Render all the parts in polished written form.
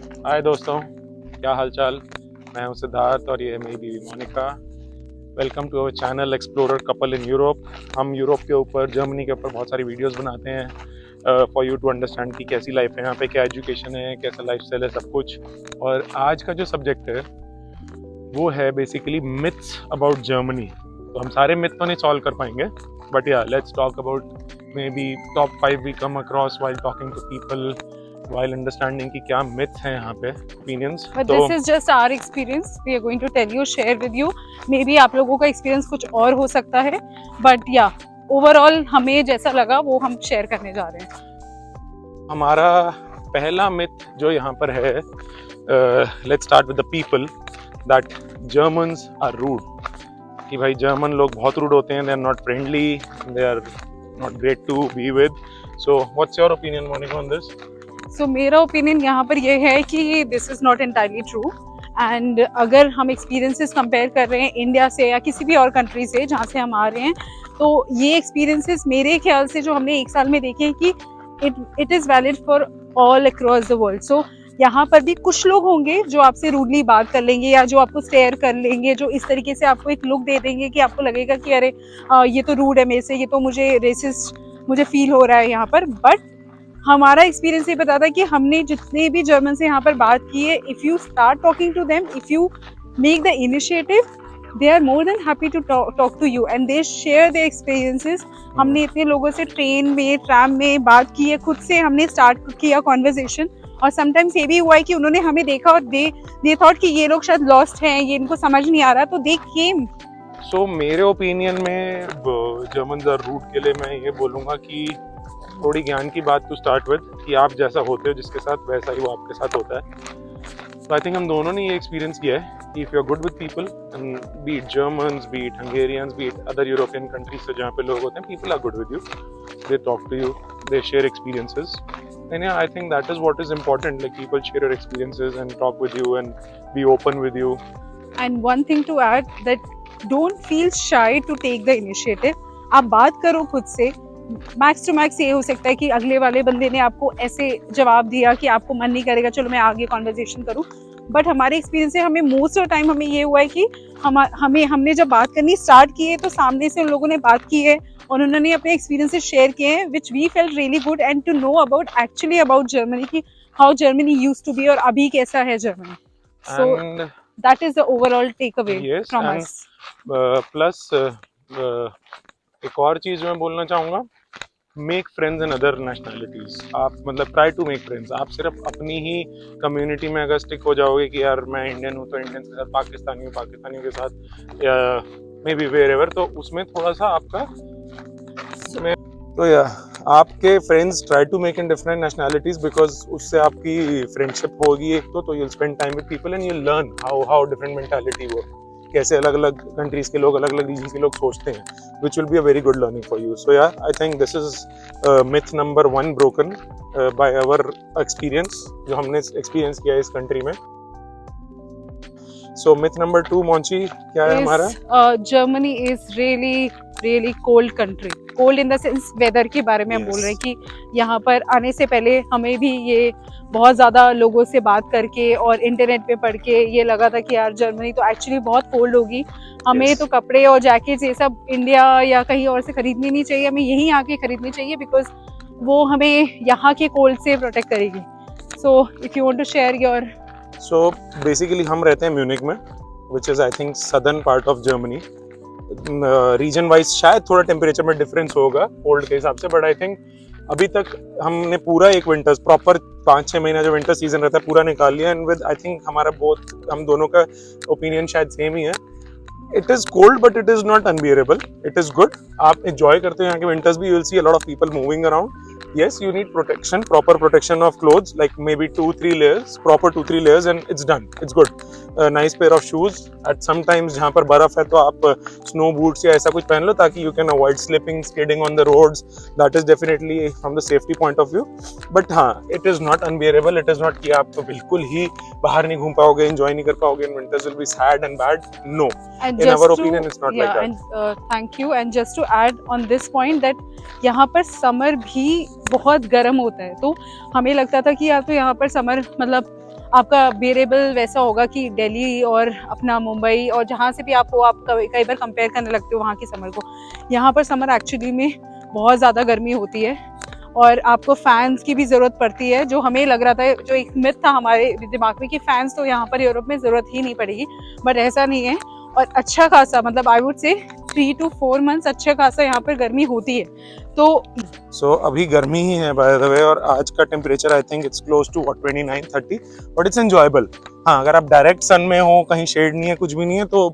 हाय दोस्तों, क्या हाल चाल। मैं हूं सिद्धार्थ और ये है मेरी बीवी Monika. Welcome to our channel explorer couple in Europe. हम यूरोप के ऊपर, जर्मनी के ऊपर बहुत सारी वीडियोस बनाते हैं फॉर यू टू अंडरस्टैंड कि कैसी लाइफ है यहाँ पे, क्या एजुकेशन है, कैसा लाइफ स्टाइल है, सब कुछ। और आज का जो सब्जेक्ट है वो है बेसिकली मिथ्स अबाउट जर्मनी। तो हम सारे मिथ तो नहीं सॉल्व कर पाएंगे, but yeah let's talk about maybe top टॉप 5 we come across while talking to people, while understanding कि क्या myths हैं यहाँ पे, opinions। But तो this is just our experience. We are going to tell you, share with you. Maybe आप लोगों का experience कुछ और हो सकता है, but yeah, overall हमें जैसा लगा वो हम share करने जा रहे हैं। हमारा पहला myth जो यहाँ पर है, let's start with the people, that Germans are rude। कि भाई जर्मन लोग बहुत रूड होते हैं, they are not friendly, they are not great to be with। So what's your opinion, Monica, on this? So मेरा ओपिनियन यहाँ पर ये है कि this is not entirely true. And अगर हम एक्सपीरियंसेस कंपेयर कर रहे हैं इंडिया से या किसी भी और कंट्री से जहाँ से हम आ रहे हैं, तो ये एक्सपीरियंसेस मेरे ख्याल से जो हमने एक साल में देखे हैं कि it is valid for all across the world. So यहाँ पर भी कुछ लोग होंगे जो आपसे रूडली बात कर लेंगे या जो आपको स्टेयर कर लेंगे, जो इस तरीके से आपको एक लुक दे देंगे कि आपको लगेगा कि अरे ये तो रूड है मेरे से, ये तो मुझे रेसिस्ट मुझे फील हो रहा है यहाँ पर। बट हमारा एक्सपीरियंस ये बताता है कि हमने जितने भी जर्मन से यहाँ पर बात की है, if you start talking to them, if you make the initiative, they are more than happy to talk to you and they share their experiences. हमने इतने लोगों से ट्रेन में, ट्रैम में बात की है, खुद से हमने स्टार्ट किया कॉन्वर्जेशन। और समटाइम्स ये भी हुआ है कि उन्होंने हमें देखा और दे थॉट कि ये लोग शायद लॉस्ट हैं, ये इनको समझ नहीं आ रहा, तो दे केम। सो मेरे ओपिनियन में जर्मन आर रूड के लिए मैं ये बोलूँगा कि थोड़ी ज्ञान की बात टू स्टार्ट विद, कि आप जैसा होते हो जिसके साथ, वैसा ही वो आपके साथ होता है। तो आई थिंक हम दोनों ने ये एक्सपीरियंस किया है कि if you are good with people, be it Germans, be it Hungarians, be it other European countries से जहाँ पे लोग होते हैं, people are good with you, they talk to you, they share experiences. And yeah, I think that is what is important, like people share your experiences and talk with you and be open with you. And one thing to add, that don't feel shy to take the initiative. आप बात करो खुद से। Max to max ये हो सकता है कि अगले वाले बंदे ने आपको ऐसे जवाब दिया कि आपको मन नहीं करेगा चलो मैं आगे कॉन्वर्जेशन करूं। बट हमारे एक्सपीरियंस से हमें मोस्ट ऑफ टाइम हमें ये हुआ है कि हमने जब बात करनी स्टार्ट की है तो सामने से उन लोगों ने बात की है और उन्होंने अपने एक्सपीरियंसेस शेयर किए हैं, which we felt really good and to know about actually about Germany, की how Germany used to be और अभी कैसा है Germany. So that is the overall takeaway from us. Plus एक और चीज़ मैं बोलना चाहूँगा, make friends in other nationalities. आप मतलब ट्राई टू मेक फ्रेंड्स। आप सिर्फ अपनी ही कम्युनिटी में अगर स्टिक हो जाओगे कि यार मैं इंडियन हूँ तो इंडियंस के साथ, पाकिस्तानी हूँ पाकिस्तानियों के साथ, या मे बी वेयर एवर, तो उसमें थोड़ा सा आपका तो या आपके friends try to make in different nationalities, because उससे आपकी फ्रेंडशिप होगी एक तो you'll spend time with people and you'll learn how different mentality work, कैसे अलग अलग कंट्रीज के लोग, अलग अलग रीजन के लोग सोचते हैं, which will be a very good learning for you. So yeah, I think this is myth number 1 broken by our experience, जो हमने एक्सपीरियंस किया इस कंट्री में। So myth number 2, मोंची, क्या है हमारा? Germany is really cold country. Cold in the sense weather के बारे में हम बोल रहे हैं कि यहाँ पर आने से पहले हमें भी ये बहुत ज़्यादा लोगों से बात करके और इंटरनेट पे पढ़ के ये लगा था कि यार जर्मनी तो एक्चुअली बहुत कोल्ड होगी, हमें तो कपड़े और जैकेट्स ये सब इंडिया या कहीं और से खरीदनी नहीं चाहिए, हमें यहीं आके खरीदनी चाहिए बिकॉज वो हमें यहाँ के कोल्ड से प्रोटेक्ट करेगी। So if you want to share your. So basically हम रहते हैं म्यूनिक में, which is I think southern part of Germany. Region wise शायद थोड़ा टेम्परेचर में डिफरेंस होगा कोल्ड के हिसाब से, बट आई थिंक अभी तक हमने पूरा एक विंटर्स प्रॉपर 5-6 महीना जो विंटर सीजन रहता है पूरा निकाल लिया, एंड विद आई थिंक हम दोनों का ओपिनियन शायद सेम ही है। It is cold but it is not unbearable, it is good. आप एंजॉय करते हो यहाँ के विंटर्स भी, you will see a lot of people moving around. Yes, you need protection, proper protection of clothes, like maybe 2-3 layers, proper 2-3 layers, and it's done. It's good. A nice pair of shoes. At sometimes जहाँ पर बर्फ है तो आप snow boots या ऐसा कुछ पहन लो ताकि you can avoid slipping, skidding on the roads. That is definitely from the safety point of view. But हाँ, it is not unbearable. It is not कि आप तो बिल्कुल ही बाहर नहीं घूम पाओगे, enjoy नहीं कर पाओगे, and winters will be sad and bad. No. And in our opinion, it's not like that. And thank you. And just to add on this point that यहाँ पर समर भी बहुत गर्म होता है, तो हमें लगता था कि यार तो यहाँ पर समर मतलब आपका बेरेबल वैसा होगा कि दिल्ली और अपना मुंबई और जहाँ से भी आप हो, आप कई बार कंपेयर करने लगते हो वहाँ की समर को। यहाँ पर समर एक्चुअली में बहुत ज़्यादा गर्मी होती है और आपको फैंस की भी ज़रूरत पड़ती है, जो हमें लग रहा था, जो एक मिथ था हमारे दिमाग में कि फैंस तो यहाँ पर यूरोप में ज़रूरत ही नहीं पड़ेगी, बट ऐसा नहीं है। और अच्छा खासा, मतलब आई वुड से 3 to 4 months अच्छा खासा यहाँ पर गर्मी होती है। तो अभी गर्मी ही है बाय द वे, और आज का temperature I think it's close to 29-30, but it's enjoyable. हाँ, अगर आप डायरेक्ट सन में हो, कहीं शेड नहीं है, कुछ भी नहीं है, तो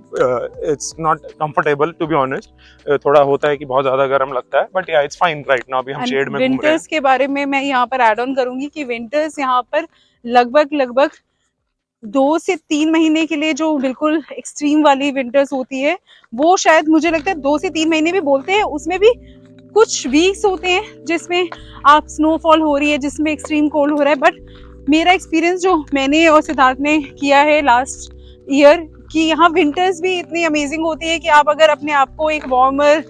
it's not comfortable to be honest. थोड़ा होता है कि बहुत ज्यादा गर्म लगता है, बट या इट्स फाइन राइट नाउ। अभी हम शेड में घूम रहे हैं। विंटर्स के बारे में मैं यहाँ पर ऐड ऑन करूंगी कि विंटर्स यहाँ पर लगभग 2 से 3 महीने के लिए जो बिल्कुल एक्सट्रीम वाली विंटर्स होती है, वो शायद मुझे लगता है 2 से 3 महीने भी बोलते हैं, उसमें भी कुछ वीक्स होते हैं जिसमें आप स्नोफॉल हो रही है, जिसमें एक्सट्रीम कोल्ड हो रहा है। बट मेरा एक्सपीरियंस जो मैंने और सिद्धार्थ ने किया है लास्ट ईयर, कि यहाँ विंटर्स भी इतनी अमेजिंग होती है कि आप अगर अपने आप को एक वार्मर,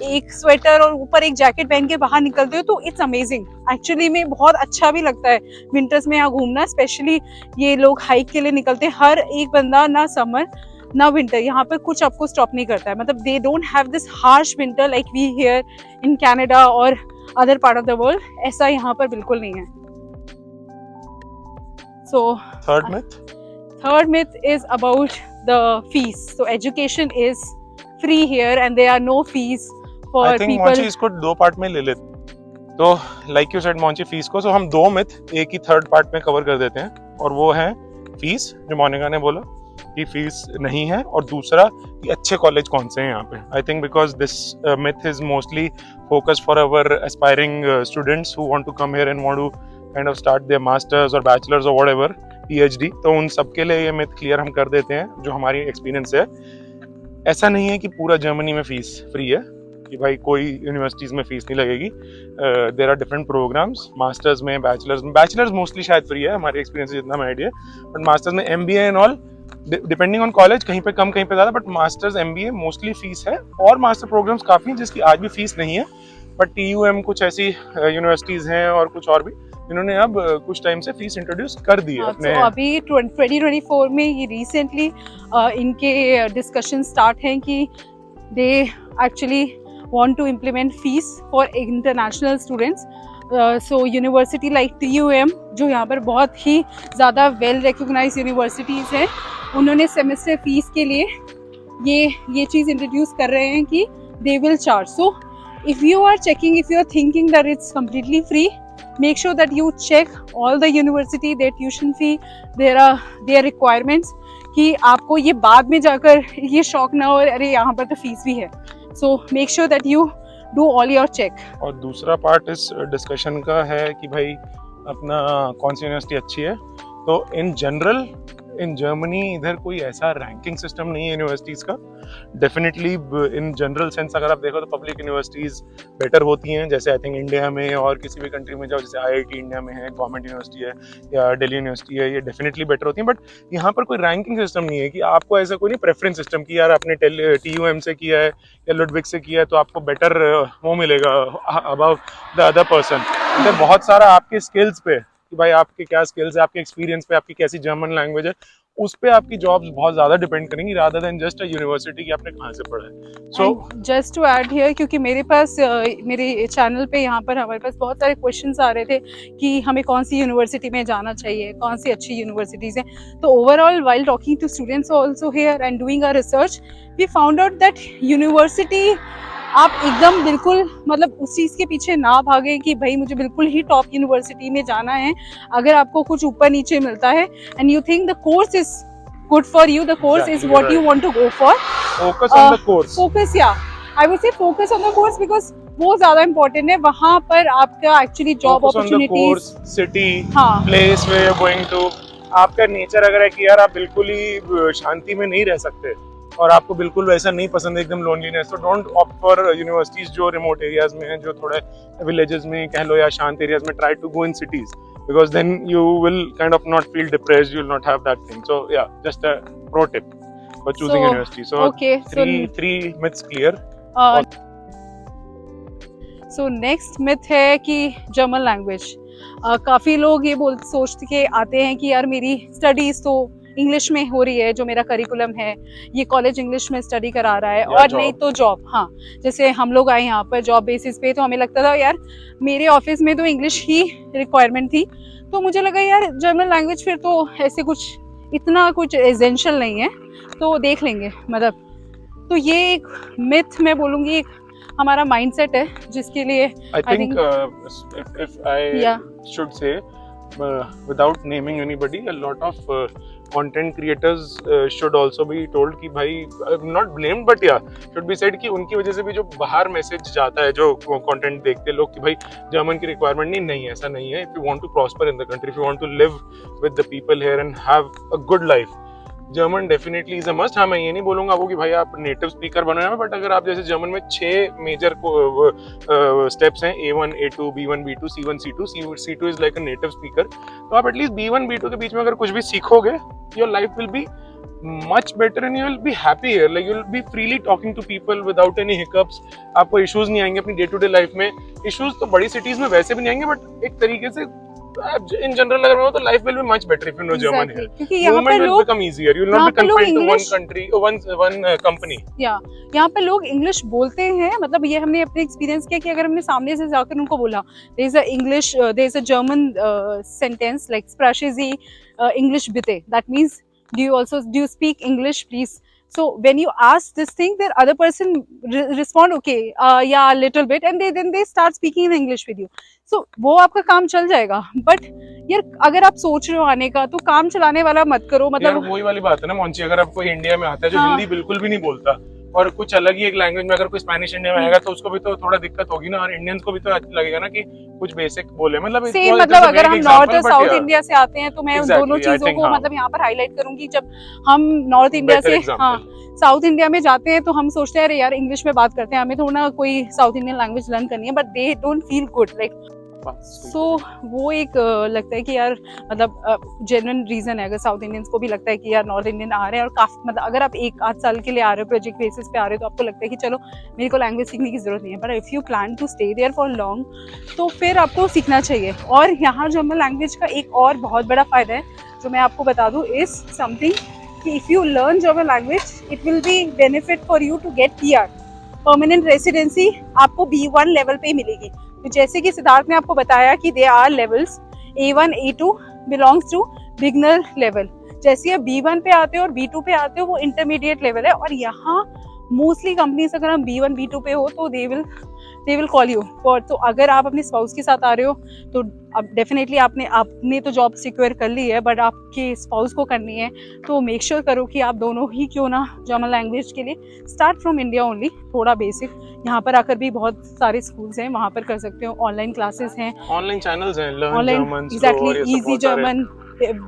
एक स्वेटर और ऊपर एक जैकेट पहन के बाहर निकलते हो तो इट्स अमेजिंग। एक्चुअली में बहुत अच्छा भी लगता है विंटर्स में यहाँ घूमना, स्पेशली ये लोग हाइक के लिए निकलते हैं, हर एक बंदा, ना समर ना विंटर, यहाँ पर कुछ आपको स्टॉप नहीं करता है। मतलब they don't have this harsh winter like we here in Canada और other part of the world, ऐसा यहाँ पर बिल्कुल नहीं है। So third myth is about the fees. So education is free here and there are no fees for people. मोंची इसको 2 पार्ट में ले लेते, तो लाइक यू सेड मोंची फीस को, सो हम 2 मिथ एक ही थर्ड पार्ट में कवर कर देते हैं, और वो है फीस, जो मोनिका ने बोला कि फीस नहीं है, और दूसरा कि अच्छे कॉलेज कौन से हैं यहाँ पे। I think because this myth is mostly focus for our aspiring students who want to come here and want to kind of start their masters और बैचलर्स और व्हाटएवर पीएचडी, तो उन सब के लिए ये मिथ क्लियर हम कर देते हैं जो हमारी एक्सपीरियंस है। ऐसा नहीं है कि पूरा जर्मनी में फीस फ्री है, कि भाई कोई यूनिवर्सिटीज में फीस नहीं लगेगी। There are different programs, masters में, बैचलर्स मोस्टली शायद फ्री है, हमारे एक्सपीरियंस से जितना मैं आइडिया, बट मास्टर्स में MBA and all depending on college, कहीं पे कम कहीं पे ज़्यादा, but masters MBA mostly fees है, और मास्टर प्रोग्राम्स काफ़ी हैं जिसकी आज भी फीस नहीं है। बट टीयूएम कुछ ऐसी यूनिवर्सिटीज़ हैं और कुछ और भी जिन्होंने अब कुछ टाइम से फीस इंट्रोड्यूस कर दी है अपने। तो अभी 2024 में ये रिसेंटली इनके डिस्कशन स्टार्ट हैं कि they actually want to implement fees for international students. So university like TUM, जो यहाँ पर बहुत ही ज़्यादा वेल रिकॉग्नाइज्ड यूनिवर्सिटीज़ हैं, उन्होंने सेमेस्टर फीस के लिए ये चीज़ इंट्रोड्यूस कर रहे हैं कि they will charge. So if you are checking, if you are thinking that it's completely free, make sure that you check all the university, their tuition fee, their requirements, कि आपको ये बाद में जाकर ये शौक ना हो, अरे यहाँ पर तो फीस भी है। So make sure that you do all your check. और दूसरा पार्ट इस डिस्कशन का है कि भाई अपना कौन सी यूनिवर्सिटी अच्छी है, तो इन जनरल इन जर्मनी इधर कोई ऐसा रैंकिंग सिस्टम नहीं है यूनिवर्सिटीज़ का। डेफिनेटली इन जनरल सेंस अगर आप देखो तो पब्लिक यूनिवर्सिटीज़ बेटर होती हैं, जैसे आई थिंक इंडिया में और किसी भी कंट्री में जाओ, जैसे आईआईटी इंडिया में है, गवर्नमेंट यूनिवर्सिटी है या दिल्ली यूनिवर्सिटी है, ये डेफिनेटली बेटर होती हैं। बट यहाँ पर कोई रैंकिंग सिस्टम नहीं है कि आपको ऐसा कोई नहीं प्रेफरेंस सिस्टम कि यार आपने TUM से किया है या लुडविग से किया है तो आपको बेटर वो मिलेगा अबव द अदर पर्सन। इधर बहुत सारा आपके स्किल्स पे कि भाई आपके क्या स्किल्स है, आपके एक्सपीरियंस पे, आपकी कैसी जर्मन लैंग्वेज है, उस पे आपकी जॉब्स बहुत ज़्यादा डिपेंड करेंगी rather than just a university कि आपने कहाँ से पढ़ा है। So just to add here, क्योंकि मेरे पास मेरे चैनल पे यहाँ पर हमारे पास बहुत सारे क्वेश्चंस आ रहे थे कि हमें कौन सी यूनिवर्सिटी में जाना चाहिए, कौन सी अच्छी यूनिवर्सिटीज़ हैं। तो overall while talking to students also here and doing a research, we found out that university आप एकदम बिल्कुल मतलब उस चीज़ के पीछे ना भागें कि भाई मुझे बिल्कुल ही टॉप यूनिवर्सिटी में जाना है। अगर आपको कुछ ऊपर नीचे मिलता है and you think the course is good for you, the course is what you want to go for, focus on the course, focus, yeah I would say focus on the course, because वो ज्यादा important है। वहाँ पर आपका actually job opportunities, city, place where you are going to, आपका nature अगर है कि यार आप बिल्कुल ही शांति में नहीं रह सकते और आपको बिल्कुल वैसा नहीं पसंद है, एकदम लोनलीनेस, तो डोंट ऑप्ट फॉर यूनिवर्सिटीज जो रिमोट एरियाज में हैं, जो थोड़े विलेजेस में कह लो या शांत एरियाज में। Try to go in cities because then you will kind of not feel depressed, you will not have that thing. So yeah, just a pro tip for choosing university. So okay, three myths clear. So next myth है कि German language. काफ़ी लोग ये सोच के आते हैं कि यार मेरी स्टडीज़ तो इंग्लिश में हो रही है, जो मेरा करिकुलम है ये कॉलेज इंग्लिश में स्टडी करा रहा है, और नहीं तो जॉब। हाँ, जैसे हम लोग आए यहाँ पर जॉब बेसिस पे, तो हमें लगता था यार मेरे ऑफिस में तो इंग्लिश ही रिक्वायरमेंट थी, तो मुझे लगा यार जर्मन लैंग्वेज फिर तो ऐसे कुछ इतना कुछ एसेंशियल नहीं है, तो देख लेंगे मतलब। तो ये एक मिथ मैं बोलूँगी, एक हमारा माइंडसेट है जिसके लिए I think if I Yeah. should say, without naming anybody, a lot of content creators should also be told कि भाई, not blamed but yeah, should be said कि उनकी वजह से भी जो बाहर मैसेज जाता है, जो कंटेंट देखते लोग कि भाई जर्मन की रिक्वायरमेंट नहीं, ऐसा नहीं है। If you want to prosper in the country, if you want to live with the people here and have a good life, German definitely is a must. हाँ, मैं ये नहीं बोलूंगा आपको कि भाई आप नेटिव स्पीकर बनो यहाँ, बट अगर आप जैसे जर्मन में 6 मेजर स्टेप्स हैं, A1, A2, B1, B2, C1, C2, C2 is like a native speaker, तो आप एटलीस्ट B1, B2 के बीच में अगर कुछ भी सीखोगे, your life will be much better and you will be happy here, like you will be freely talking to people without any hiccups। आपको issues नहीं आएंगे अपनी डे टू डे लाइफ में। इश्यूज तो बड़ी सिटीज में वैसे भी नहीं आएंगे, बट एक तरीके से in general अगर मैं हो तो life will be much better if you know German here। क्योंकि यहाँ पे Movement will लोग become easier, you will not be confined to one country or one company। यहाँ पे लोग इंग्लिश बोलते हैं, मतलब ये हमने अपने एक्सपीरियंस किया कि अगर हमने सामने से जाकर उनको बोला there is a English, there is a German sentence like sprechen Sie English bitte, that means do you speak English please। So when you ask this thing, the other person respond okay, yeah, a little bit, and then they start speaking in English with you। So वो आपका काम चल जाएगा। But यार अगर आप सोच रहे हो आने का, तो काम चलाने वाला मत करो, मतलब वही वाली बात है ना मोंची, अगर आपको इंडिया में आता है जो हिंदी बिल्कुल भी नहीं बोलता और कुछ अलग ही एक लैंग्वेज में, अगर कोई स्पेनिश इंडिया में आएगा तो उसको भी तो थोड़ा दिक्कत होगी ना, और इंडियंस को भी तो लगेगा ना कि कुछ बेसिक बोले, मतलब सेम। मतलब अगर हम नॉर्थ और साउथ इंडिया से आते हैं तो मैं उन दोनों चीजों को मतलब यहाँ पर हाईलाइट करूंगी। जब हम नॉर्थ इंडिया से साउथ इंडिया में जाते हैं तो हम सोचते हैं अरे यार इंग्लिश में बात करते हैं, हमें थोड़ा ना कोई साउथ इंडियन लैंग्वेज लर्न करनी है, but they don't feel good like. So वो एक लगता है कि यार मतलब जेन्युइन रीजन है, अगर साउथ इंडियंस को भी लगता है कि यार नॉर्थ इंडियन आ रहे हैं और काफी मतलब अगर आप 1-8 साल के लिए आ रहे हो, प्रोजेक्ट बेसिस पे आ रहे हो, तो आपको लगता है कि चलो मेरे को लैंग्वेज सीखने की जरूरत नहीं है, but if you plan to stay there for long तो फिर आपको सीखना चाहिए। और यहाँ जर्मन लैंग्वेज का एक और बहुत बड़ा फायदा है जो मैं आपको बता दूँ, इज समथिंग कि if you learn German language it will be benefit for you to get PR, permanent residency आपको B1 लेवल पे ही मिलेगी। तो जैसे कि सिद्धार्थ ने आपको बताया कि they are levels, A1, A2 belongs to beginner level. जैसे आप B1 पे आते हो और B2 पे आते हो वो इंटरमीडिएट लेवल है, और यहाँ मोस्टली कंपनीज अगर हम B1, B2 पे हो तो they will call you for. तो अगर आप अपने स्पाउस के साथ आ रहे हो तो अब डेफिनेटली आपने तो जॉब सिक्योर कर ली है, बट आपके स्पाउस को करनी है, तो मेक श्योर करो कि आप दोनों ही क्यों ना जर्मन लैंग्वेज के लिए स्टार्ट फ्रॉम इंडिया ओनली, थोड़ा बेसिक। यहाँ पर आकर भी बहुत सारे स्कूल्स हैं, वहाँ पर कर सकते हो, ऑनलाइन क्लासेस हैं, ऑनलाइन चैनल्स हैं, learn German, exactly, easy German,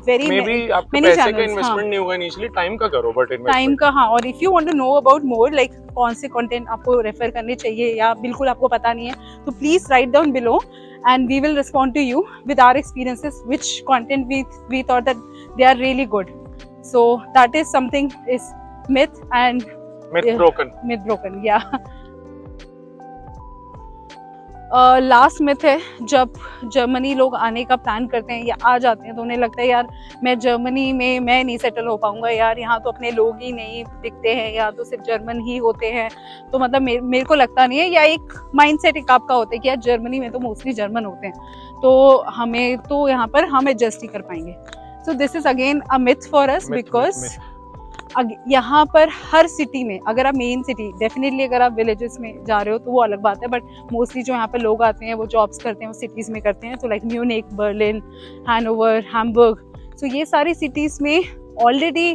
very maybe आपको पैसे का इन्वेस्टमेंट नहीं होगा इनिशियली, टाइम का करो, बट टाइम का। हाँ, और if you want to know about more like कौन से कंटेंट आपको रेफर करने चाहिए या बिल्कुल आपको पता नहीं है, तो please write down below and we will respond to you with our experiences, which content we thought that they are really good. So that is something is myth and myth broken, yeah। Last myth है, जब Germany लोग आने का plan करते हैं या आ जाते हैं तो उन्हें लगता है यार मैं जर्मनी में मैं नहीं सेटल हो पाऊंगा, यार यहाँ तो अपने लोग ही नहीं दिखते हैं, या तो सिर्फ जर्मन ही होते हैं। तो मतलब मेरे को लगता नहीं है, या एक माइंडसेट एक आपका होता है कि यार जर्मनी में तो मोस्टली जर्मन होते हैं, तो हमें तो यहाँ पर हम एडजस्ट ही कर पाएंगे। सो this is again a myth for us, because यहाँ पर हर सिटी में, अगर आप मेन सिटी, डेफिनेटली अगर आप विलेजेस में जा रहे हो तो वो अलग बात है, बट मोस्टली जो यहाँ पर लोग आते हैं वो जॉब्स करते हैं, वो सिटीज़ में करते हैं, तो like Munich, Berlin, Hanover, Hamburg, तो ये सारी सिटीज़ में already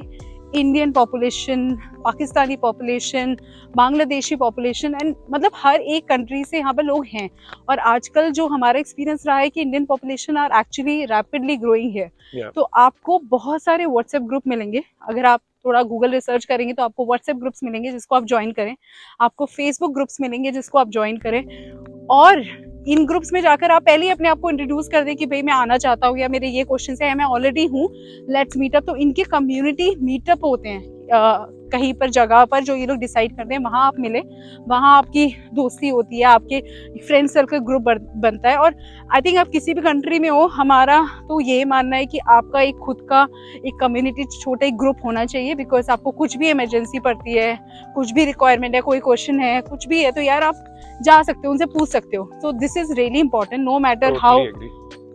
Indian population, Pakistani population, Bangladeshi population, and मतलब हर एक कंट्री से यहाँ पर लोग हैं। और आजकल जो हमारा एक्सपीरियंस रहा है कि Indian population are actually rapidly growing है, तो आपको बहुत सारे व्हाट्सएप ग्रुप मिलेंगे, अगर आप थोड़ा गूगल रिसर्च करेंगे तो आपको व्हाट्सएप ग्रुप्स मिलेंगे जिसको आप ज्वाइन करें, आपको फेसबुक ग्रुप्स मिलेंगे जिसको आप ज्वाइन करें, और इन ग्रुप्स में जाकर आप पहले ही अपने आप को इंट्रोड्यूस कर दें कि भाई मैं आना चाहता हूँ, या मेरे ये क्वेश्चन है, मैं ऑलरेडी हूँ, लेट्स मीटअप। तो इनके कम्युनिटी मीटअप होते हैं, कहीं पर जगह पर जो ये लोग डिसाइड करते हैं वहाँ आप मिले, वहाँ आपकी दोस्ती होती है, आपके फ्रेंड सर्कल ग्रुप बनता है। और आई थिंक आप किसी भी कंट्री में हो, हमारा तो ये मानना है कि आपका एक खुद का एक कम्युनिटी, छोटा एक ग्रुप होना चाहिए। बिकॉज आपको कुछ भी इमरजेंसी पड़ती है, कुछ भी रिक्वायरमेंट है, कोई क्वेश्चन है, कुछ भी है, तो यार आप जा सकते हो, उनसे पूछ सकते हो। So this is really important, no matter how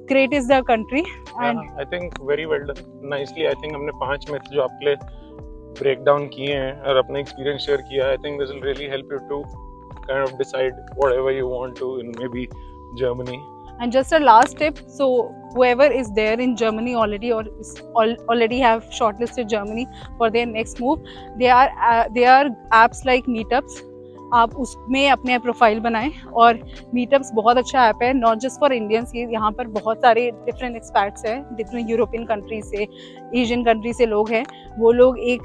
great is the country. And I think very well done, nicely. I think हमने 5 मिथ जो आपके लिए ब्रेक डाउन किए हैं और अपना एक्सपीरियंस शेयर किया है। I think this will really help you to kind of decide whatever you want to in maybe Germany. And just a last tip, so whoever is there in Germany already or already have shortlisted Germany for their next move, they are apps like Meetups. आप उसमें अपने profile बनाएं, और meetups बहुत अच्छा app है, not just for Indians. यहाँ पर बहुत सारे डिफरेंट एक्सपर्ट्स हैं, डिफरेंट यूरोपियन कंट्री से, एशियन कंट्री से लोग हैं। वो लोग एक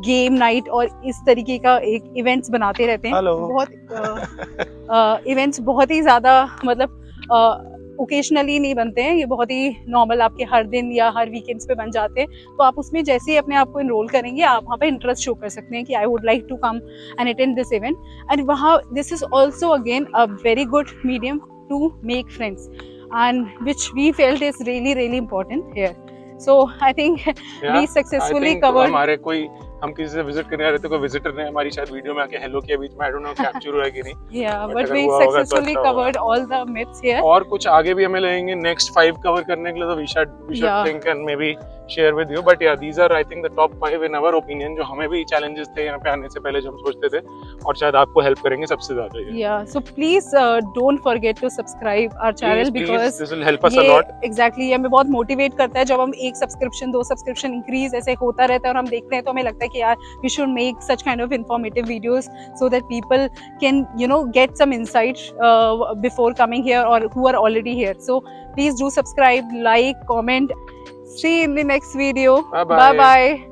गेम नाइट और इस तरीके का एक इवेंट्स बनाते रहते हैं। Hello. बहुत इवेंट्स बहुत ही ज़्यादा, मतलब ओकेशनली नहीं बनते हैं, ये बहुत ही नॉर्मल आपके हर दिन या हर वीकेंड्स पे बन जाते हैं। तो आप उसमें जैसे ही अपने आप को इनरोल करेंगे, आप वहाँ पे इंटरेस्ट शो कर सकते हैं कि I would like to come and attend this event. And वहाँ this is also again a very good medium to make friends, and which we felt is really really important here. So I think we successfully covered. हमारे कोई हम किसी से visit करने आ रहे थे, कोई विजिटर ने हमारी शायद वीडियो में आके हेलो किया बीच में, आई डोंट नो कैप्चर हुआ है कि नहीं। या But बट अगर वी हुआ होगा तो सक्सेसफुली अच्छा होगा। Covered all the myths here. और कुछ आगे भी हमें लगेंगे नेक्स्ट 5 कवर करने के लिए, तो we should Yeah. Think and maybe share with you. But yeah these are I think the top 5 in our opinion, जो हमें भी चैलेंजेस थे यहाँ पे आने से पहले जो हम सोचते थे, और शायद आपको हेल्प करेंगे सबसे ज्यादा ये। Yeah, so please don't forget to subscribe our channel, because this will help us a lot. Exactly हमें बहुत मोटिवेट करता है जब हम एक सब्सक्रिप्शन, 2 सब्सक्रिप्शन इंक्रीज ऐसे होता रहता है, और हम देखते हैं तो हमें लगता है कि यार we should make such kind of informative videos so that people can, you know, get some insight before coming here or who are already here. So please do subscribe, like, comment. See you in the next video. Bye bye. Bye bye.